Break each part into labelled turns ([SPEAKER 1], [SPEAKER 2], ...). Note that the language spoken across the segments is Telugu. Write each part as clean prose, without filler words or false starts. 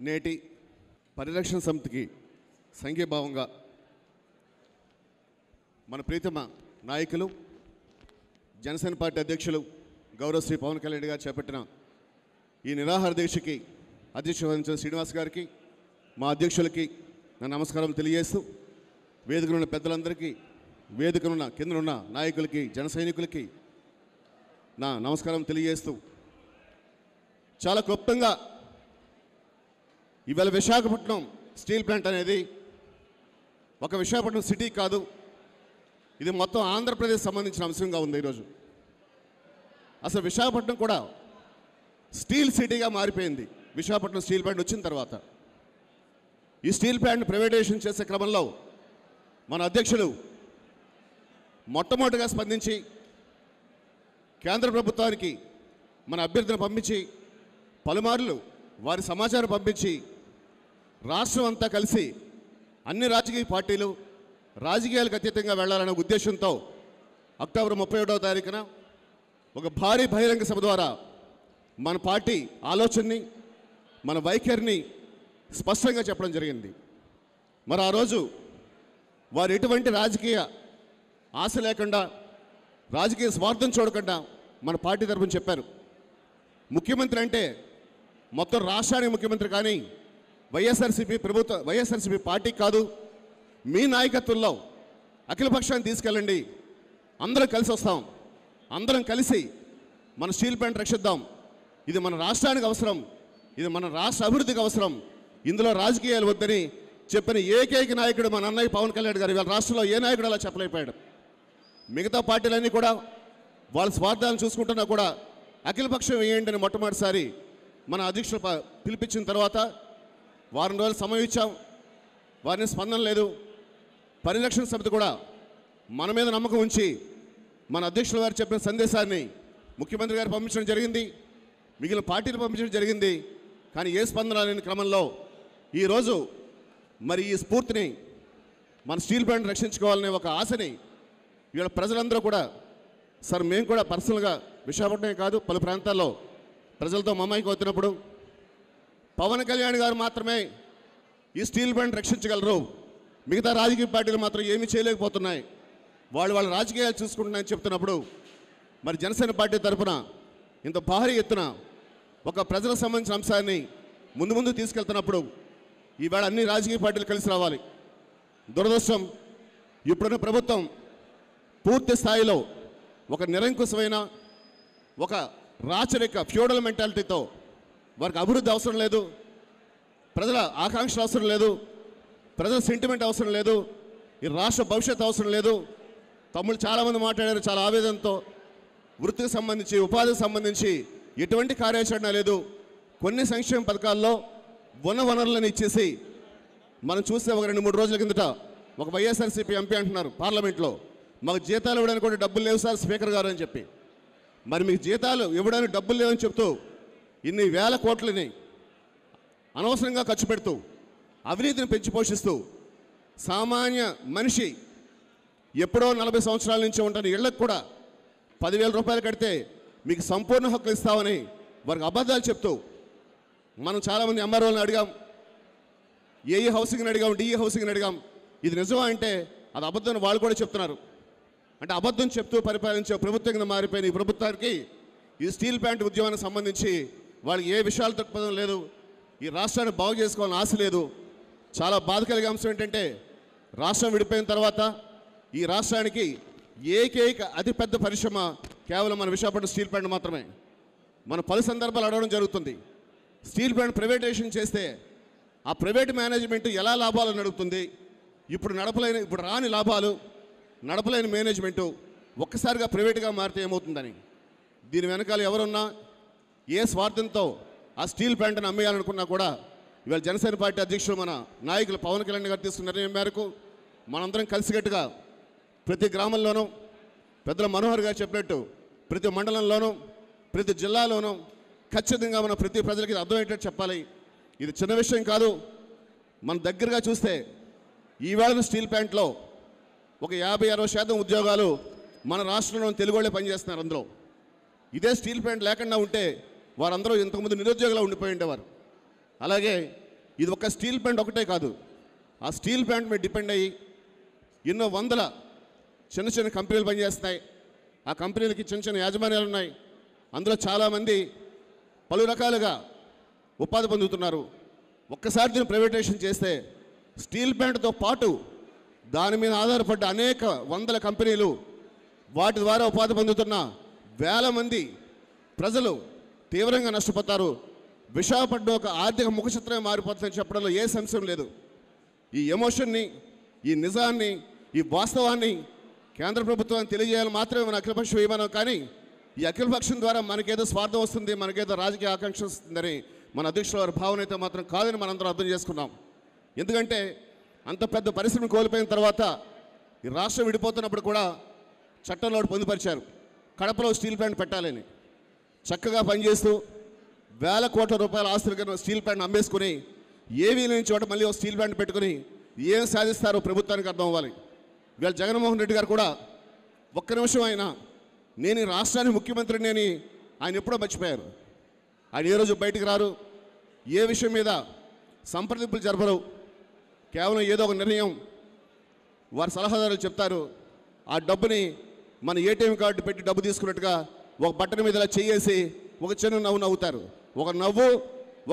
[SPEAKER 1] నేటి పరిరక్షణ సమితికి సంఘీభావంగా మన ప్రీతమ నాయకులు జనసేన పార్టీ అధ్యక్షులు గౌరవ శ్రీ పవన్ కళ్యాణ్ గారు చేపట్టిన ఈ నిరాహార దీక్షకి అధ్యక్షత వహించిన శ్రీనివాస్ గారికి మా అధ్యక్షులకి నా నమస్కారం తెలియజేస్తూ వేదికనున్న పెద్దలందరికీ వేదికనున్న కిందనున్న నాయకులకి జన సైనికులకి నా నమస్కారం తెలియజేస్తూ చాలా క్లుప్తంగా ఇవాళ విశాఖపట్నం స్టీల్ ప్లాంట్ అనేది ఒక విశాఖపట్నం సిటీ కాదు, ఇది మొత్తం ఆంధ్రప్రదేశ్ సంబంధించిన అంశంగా ఉంది. ఈరోజు అసలు విశాఖపట్నం కూడా స్టీల్ సిటీగా మారిపోయింది. విశాఖపట్నం స్టీల్ ప్లాంట్ వచ్చిన తర్వాత ఈ స్టీల్ ప్లాంట్ ప్రైవేటైజేషన్ చేసే క్రమంలో మన అధ్యక్షులు మొట్టమొదటిగా స్పందించి కేంద్ర ప్రభుత్వానికి మన అభ్యర్థిని పంపించి పలుమార్లు వారి సమాచారం పంపించి రాష్ట్రం అంతా కలిసి అన్ని రాజకీయ పార్టీలు రాజకీయాలకు అతీతంగా వెళ్లాలనే ఉద్దేశంతో అక్టోబర్ 31వ తారీఖున ఒక భారీ బహిరంగ సభ ద్వారా మన పార్టీ ఆలోచనని మన వైఖరిని స్పష్టంగా చెప్పడం జరిగింది. మరి ఆ రోజు వారు ఎటువంటి రాజకీయ ఆశ లేకుండా రాజకీయ స్వార్థం చూడకుండా మన పార్టీ తరఫున చెప్పారు. ముఖ్యమంత్రి అంటే మొత్తం రాష్ట్రానికి ముఖ్యమంత్రి కానీ వైఎస్ఆర్సీపీ పార్టీ కాదు, మీ నాయకత్వంలో అఖిలపక్షాన్ని తీసుకెళ్ళండి, అందరం కలిసి వస్తాం, అందరం కలిసి మన స్టీల్ ప్లాంట్ రక్షిద్దాం, ఇది మన రాష్ట్రానికి అవసరం, ఇది మన రాష్ట్ర అభివృద్ధికి అవసరం, ఇందులో రాజకీయాలు వద్దని చెప్పిన ఏకైక నాయకుడు మన అన్నయ్య పవన్ కళ్యాణ్ గారు. ఇవాళ రాష్ట్రంలో ఏ నాయకుడు అలా చెప్పలేకపోయాడు. మిగతా పార్టీలన్నీ కూడా వాళ్ళ స్వార్థాలను చూసుకుంటున్నా కూడా అఖిలపక్షం వేయండి అని మొట్టమొదటిసారి మన అధ్యక్షులు పిలిపించిన తర్వాత వారం రోజులు సమయం ఇచ్చాం, వారిని స్పందన లేదు. పరిరక్షణ సమితి కూడా మన మీద నమ్మకం ఉంచి మన అధ్యక్షుల వారు చెప్పిన సందేశాన్ని ముఖ్యమంత్రి గారు పంపించడం జరిగింది, మిగిలిన పార్టీలు పంపించడం జరిగింది. కానీ ఏ స్పందన లేని క్రమంలో ఈరోజు మరి ఈ స్ఫూర్తిని మన స్టీల్ ప్లాంట్ రక్షించుకోవాలనే ఒక ఆశని ఇవాళ ప్రజలందరూ కూడా సార్ మేము కూడా పర్సనల్గా విశాఖపట్నమే కాదు పలు ప్రాంతాల్లో ప్రజలతో మమ్మాయికి అవుతున్నప్పుడు పవన్ కళ్యాణ్ గారు మాత్రమే ఈ స్టీల్ ప్లాంట్ రక్షించగలరు, మిగతా రాజకీయ పార్టీలు మాత్రం ఏమీ చేయలేకపోతున్నాయి, వాళ్ళ రాజకీయాలు చూసుకుంటున్నాయని చెప్తున్నప్పుడు మరి జనసేన పార్టీ తరఫున ఇంత భారీ ఎత్తున ఒక ప్రజలకు సంబంధించిన అంశాన్ని ముందు తీసుకెళ్తున్నప్పుడు ఈవేళ అన్ని రాజకీయ పార్టీలు కలిసి రావాలి. దురదృష్టం ఇప్పుడున్న ప్రభుత్వం పూర్తి స్థాయిలో ఒక నిరంకుశమైన ఒక రాచరిక ఫ్యూడల్ మెంటాలిటీతో వారికి అభివృద్ధి అవసరం లేదు, ప్రజల ఆకాంక్షలు అవసరం లేదు, ప్రజల సెంటిమెంట్ అవసరం లేదు, ఈ రాష్ట్ర భవిష్యత్తు అవసరం లేదు. తమ్ముళ్ళు చాలామంది మాట్లాడారు చాలా ఆవేదనతో. వృత్తికి సంబంధించి ఉపాధికి సంబంధించి ఎటువంటి కార్యాచరణ లేదు. కొన్ని సంక్షేమ పథకాల్లో ఉన్న వనరులను ఇచ్చేసి మనం చూస్తే ఒక 2-3 రోజుల కిందట ఒక వైఎస్ఆర్సీపీ ఎంపీ అంటున్నారు పార్లమెంట్లో, మాకు జీతాలు ఇవ్వడానికి కూడా డబ్బులు లేవు సార్ స్పీకర్ గారు అని చెప్పి. మరి మీకు జీతాలు ఇవ్వడానికి డబ్బులు లేవని చెప్తూ ఇన్ని వేల కోట్లని అనవసరంగా ఖర్చు పెడుతూ అవినీతిని పెంచి పోషిస్తూ సామాన్య మనిషి ఎప్పుడో 40 సంవత్సరాల నుంచి ఉంటున్న ఇళ్లకు కూడా 10,000 రూపాయలు కడితే మీకు సంపూర్ణ హక్కులు ఇస్తామని వారికి అబద్ధాలు చెప్తూ మనం చాలామంది ఎంఆర్ఓలను అడిగాం, ఏఈ హౌసింగ్ని అడిగాం, డిఈ హౌసింగ్ని అడిగాం. ఇది నిజమా అంటే అది అబద్ధం వాళ్ళు కూడా చెప్తున్నారు. అంటే అబద్ధం చెప్తూ పరిపాలించే ప్రభుత్వంగా మారిపోయిన ఈ ప్రభుత్వానికి ఈ స్టీల్ ప్లాంట్ ఉద్యమానికి సంబంధించి వాళ్ళకి ఏ విషయాలు దృక్పథం లేదు, ఈ రాష్ట్రాన్ని బాగు చేసుకోవాలని ఆశ లేదు. చాలా బాధ కలిగే అంశం ఏంటంటే రాష్ట్రం విడిపోయిన తర్వాత ఈ రాష్ట్రానికి ఏకైక అతిపెద్ద పరిశ్రమ కేవలం మన విశాఖపట్నం స్టీల్ ప్లాంట్ మాత్రమే. మనం పలు సందర్భాలు అడగడం జరుగుతుంది, స్టీల్ ప్లాంట్ ప్రైవేటైజేషన్ చేస్తే ఆ ప్రైవేట్ మేనేజ్మెంట్ ఎలా లాభాలను నడుపుతుంది, ఇప్పుడు రాని లాభాలు నడపలేని మేనేజ్మెంటు ఒక్కసారిగా ప్రైవేట్గా మారితే ఏమవుతుందని. దీని వెనకాల ఎవరున్నా ఏ స్వార్థంతో ఆ స్టీల్ ప్లాంట్ని అమ్మేయాలనుకున్నా కూడా ఇవాళ జనసేన పార్టీ అధ్యక్షులు మన నాయకులు పవన్ కళ్యాణ్ గారు తీసుకున్న నిర్ణయం మేరకు మనందరం కలిసికట్టుగా ప్రతి గ్రామంలోనూ పెద్దల మనోహర్ గారు చెప్పినట్టు ప్రతి మండలంలోనూ ప్రతి జిల్లాలోనూ ఖచ్చితంగా మన ప్రతి ప్రజలకి అర్థమయ్యేటట్టు చెప్పాలి. ఇది చిన్న విషయం కాదు. మన దగ్గరగా చూస్తే ఈవేళ స్టీల్ ప్లాంట్లో ఒక 50-60% ఉద్యోగాలు మన రాష్ట్రంలో తెలుగు వాళ్ళే పనిచేస్తున్నారు. అందులో ఇదే స్టీల్ ప్లాంట్ లేకుండా ఉంటే వారందరూ ఇంతకుముందు నిరుద్యోగులు ఉండిపోయి ఉండేవారు. అలాగే ఇది ఒక స్టీల్ ప్లాంట్ ఒకటే కాదు, ఆ స్టీల్ ప్లాంట్ మీద డిపెండ్ అయ్యి ఎన్నో వందల చిన్న చిన్న కంపెనీలు పనిచేస్తున్నాయి. ఆ కంపెనీలకి చిన్న చిన్న యాజమాన్యాలు ఉన్నాయి. అందులో చాలామంది పలు రకాలుగా ఉపాధి పొందుతున్నారు. ఒక్కసారి దీన్ని ప్రైవేటైజేషన్ చేస్తే స్టీల్ ప్లాంట్తో పాటు దాని మీద ఆధారపడ్డ అనేక వందల కంపెనీలు, వాటి ద్వారా ఉపాధి పొందుతున్న వేల మంది ప్రజలు తీవ్రంగా నష్టపోతారు. విశాఖపట్నం ఒక ఆర్థిక ముఖచిత్రమే మారిపోతుందని చెప్పడంలో ఏ సంశయం లేదు. ఈ ఎమోషన్ని, ఈ నిజాన్ని, ఈ వాస్తవాన్ని కేంద్ర ప్రభుత్వాన్ని తెలియజేయాలి మాత్రమే మన అఖిలపక్ష విమానం. కానీ ఈ అఖిలపక్షం ద్వారా మనకేదో స్వార్థం వస్తుంది, మనకేదో రాజకీయ ఆకాంక్ష వస్తుందని మన అధ్యక్షుల వారి భావన అయితే మాత్రం కాదని మనందరం అర్థం చేసుకున్నాం. ఎందుకంటే అంత పెద్ద పరిశ్రమ కోల్పోయిన తర్వాత ఈ రాష్ట్రం విడిపోతున్నప్పుడు కూడా చట్టంలో పొందుపరిచారు, కడపలో స్టీల్ ప్లాంట్ పెట్టాలని. చక్కగా పనిచేస్తూ వేల కోట్ల రూపాయల ఆస్తులు కన్నా స్టీల్ ప్లాంట్ అమ్మేసుకుని ఏవీ లేని చోట మళ్ళీ ఒక స్టీల్ ప్లాంట్ పెట్టుకుని ఏం సాధిస్తారో ప్రభుత్వానికి అర్థం అవ్వాలి. వీళ్ళ జగన్మోహన్ రెడ్డి గారు కూడా ఒక్క నిమిషం ఆయన నేను ఈ రాష్ట్రానికి ముఖ్యమంత్రిని అని ఆయన ఎప్పుడో మర్చిపోయారు. ఆయన ఏ రోజు బయటికి రారు, ఏ విషయం మీద సంప్రదింపులు జరపరు. కేవలం ఏదో ఒక నిర్ణయం వారి సలహాదారులు చెప్తారు. ఆ డబ్బుని మన ఏటీఎం కార్డు పెట్టి డబ్బు తీసుకున్నట్టుగా ఒక బటన్ మీద ఇలా చేసి ఒక చిన్న నవ్వు నవ్వుతారు. ఒక నవ్వు,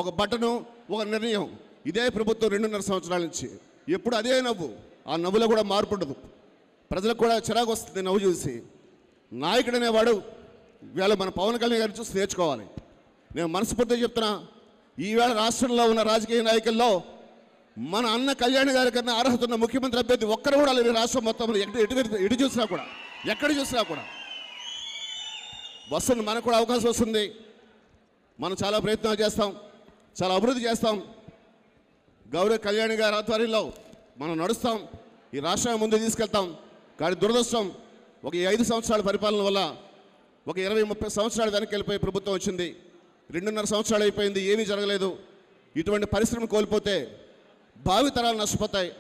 [SPEAKER 1] ఒక బటను, ఒక నిర్ణయం. ఇదే ప్రభుత్వం 2.5 సంవత్సరాల నుంచి ఎప్పుడు అదే నవ్వు. ఆ నవ్వులో కూడా మార్పు ఉండదు. ప్రజలకు కూడా చిరాకు వస్తుంది నవ్వు చూసి. నాయకుడు అనేవాడు ఈవేళ మన పవన్ కళ్యాణ్ గారిని చూసి నేర్చుకోవాలి. నేను మనస్ఫూర్తిగా చెప్తున్నా, ఈవేళ రాష్ట్రంలో ఉన్న రాజకీయ నాయకుల్లో మన అన్న కళ్యాణ్ గారి కన్నా అర్హత ఉన్న ముఖ్యమంత్రి అభ్యర్థి ఒక్కరు కూడా లేని రాష్ట్రం మొత్తంలో ఎటు చూసినా కూడా, ఎక్కడ చూసినా కూడా వస్తుంది. మనకు కూడా అవకాశం వస్తుంది. మనం చాలా ప్రయత్నాలు చేస్తాం, చాలా అభివృద్ధి చేస్తాం. గౌరవ కళ్యాణ్ గారి ఆధ్వర్యంలో మనం నడుస్తాం, ఈ రాష్ట్రాన్ని ముందు తీసుకెళ్తాం. కానీ దురదృష్టం, ఒక 5 సంవత్సరాల పరిపాలన వల్ల ఒక 20-30 సంవత్సరాలు వెనక్కి వెళ్ళిపోయి ప్రభుత్వం వచ్చింది. 2.5 సంవత్సరాలు అయిపోయింది, ఏమీ జరగలేదు. ఇటువంటి పరిశ్రమ కోల్పోతే భావితరాలు నష్టపోతాయి.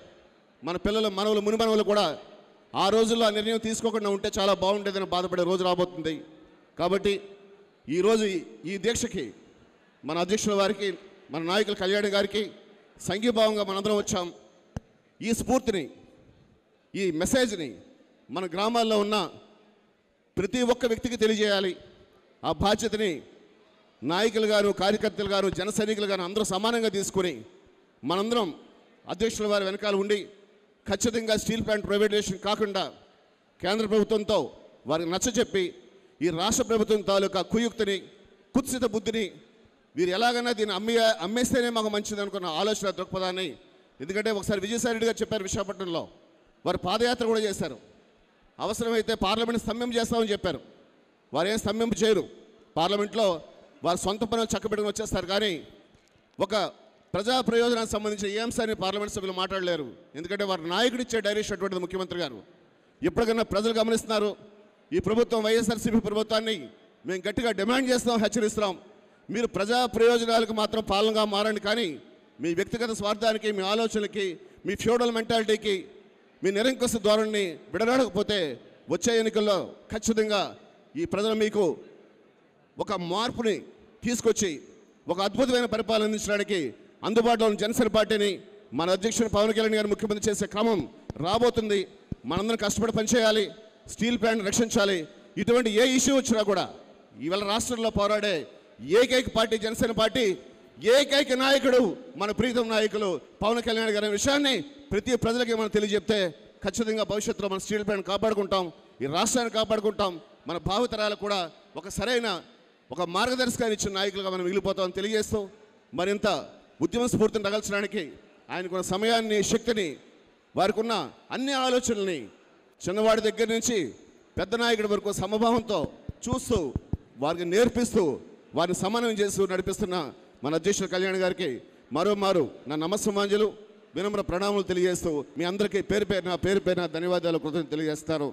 [SPEAKER 1] మన పిల్లలు, మనవలు, మునిమనవలు కూడా ఆ రోజుల్లో ఆ నిర్ణయం తీసుకోకుండా ఉంటే చాలా బాగుండేదని బాధపడే రోజు రాబోతుంది. కాబట్టి ఈరోజు ఈ దీక్షకి మన అధ్యక్షుల వారికి, మన నాయకులు కళ్యాణ్ గారికి సంఘీభావంగా మనందరం వచ్చాం. ఈ స్ఫూర్తిని, ఈ మెసేజ్ని మన గ్రామాల్లో ఉన్న ప్రతి ఒక్క వ్యక్తికి తెలియజేయాలి. ఆ బాధ్యతని నాయకులు గారు, కార్యకర్తలు గారు, జన సైనికులు గారు అందరూ సమానంగా తీసుకుని మనందరం అధ్యక్షుల వారి వెనకాల ఉండి ఖచ్చితంగా స్టీల్ ప్లాంట్ ప్రైవేటైజేషన్ కాకుండా కేంద్ర ప్రభుత్వంతో వారికి నచ్చచెప్పి ఈ రాష్ట్ర ప్రభుత్వం తాలూకా కుయుక్తిని, కుత్సిత బుద్ధిని, వీరు ఎలాగైనా దీన్ని అమ్మేస్తేనే మాకు మంచిది అనుకున్న ఆలోచన దృక్పథాన్ని. ఎందుకంటే ఒకసారి విజయసాయి రెడ్డి గారు చెప్పారు, విశాఖపట్నంలో వారు పాదయాత్ర కూడా చేశారు. అవసరమైతే పార్లమెంట్ స్తంభింపు చేస్తామని చెప్పారు. వారు ఏం స్తంభింపు చేయరు. పార్లమెంట్లో వారు సొంత పనులు చక్కబెట్టుకుని వచ్చేస్తారు. కానీ ఒక ప్రజా ప్రయోజనానికి సంబంధించిన ఏ అంశాన్ని పార్లమెంట్ సభ్యులు మాట్లాడలేరు. ఎందుకంటే వారి నాయకుడు ఇచ్చే డైరెక్షన్ అటువంటిది ముఖ్యమంత్రి గారు. ఎప్పటికైనా ప్రజలు గమనిస్తున్నారు, ఈ ప్రభుత్వం వైఎస్ఆర్సీపీ ప్రభుత్వాన్ని మేము గట్టిగా డిమాండ్ చేస్తాం, హెచ్చరిస్తున్నాం. మీరు ప్రజా ప్రయోజనాలకు మాత్రం పాలనగా మారండి. కానీ మీ వ్యక్తిగత స్వార్థానికి, మీ ఆలోచనలకి, మీ ఫ్యూడల్ మెంటాలిటీకి, మీ నిరంకుశ ధోరణిని విడనాడకపోతే వచ్చే ఎన్నికల్లో ఖచ్చితంగా ఈ ప్రజలు మీకు ఒక మార్పుని తీసుకొచ్చి ఒక అద్భుతమైన పరిపాలన అందించడానికి అందుబాటులో ఉన్న జనసేన పార్టీని మన అధ్యక్షుడు పవన్ కళ్యాణ్ గారు ముఖ్యమంత్రి చేసే క్రమం రాబోతుంది. మనందరం కష్టపడి పనిచేయాలి, స్టీల్ ప్లాంట్ రక్షించాలి. ఇటువంటి ఏ ఇష్యూ వచ్చినా కూడా ఇవాళ రాష్ట్రంలో పోరాడే ఏకైక పార్టీ జనసేన పార్టీ, ఏకైక నాయకుడు మన ప్రీతం నాయకులు పవన్ కళ్యాణ్ గారి విషయాన్ని ప్రతి ప్రజలకి మనం తెలియజెప్తే ఖచ్చితంగా భవిష్యత్తులో మన స్టీల్ ప్లాంట్ కాపాడుకుంటాం, ఈ రాష్ట్రాన్ని కాపాడుకుంటాం. మన భావితరాలకు కూడా ఒక సరైన ఒక మార్గదర్శకాన్ని ఇచ్చిన నాయకులుగా మనం మిగిలిపోతామని తెలియజేస్తూ, మరింత ఉద్యమ స్ఫూర్తిని రగల్చడానికి ఆయనకున్న సమయాన్ని, శక్తిని, వారికి ఉన్న అన్ని ఆలోచనల్ని చిన్నవాడి దగ్గర నుంచి పెద్ద నాయకుడి వరకు సమభావంతో చూస్తూ, వారికి నేర్పిస్తూ, వారిని సమన్వయం చేస్తూ నడిపిస్తున్న మన అధ్యక్షుడు కళ్యాణ్ గారికి మరోమారు నా నమస్సమాంజలు, వినమ్ర ప్రణామాలు తెలియజేస్తూ మీ అందరికీ పేరు పేరున ధన్యవాదాలు, కృతజ్ఞతలు తెలియజేస్తారు.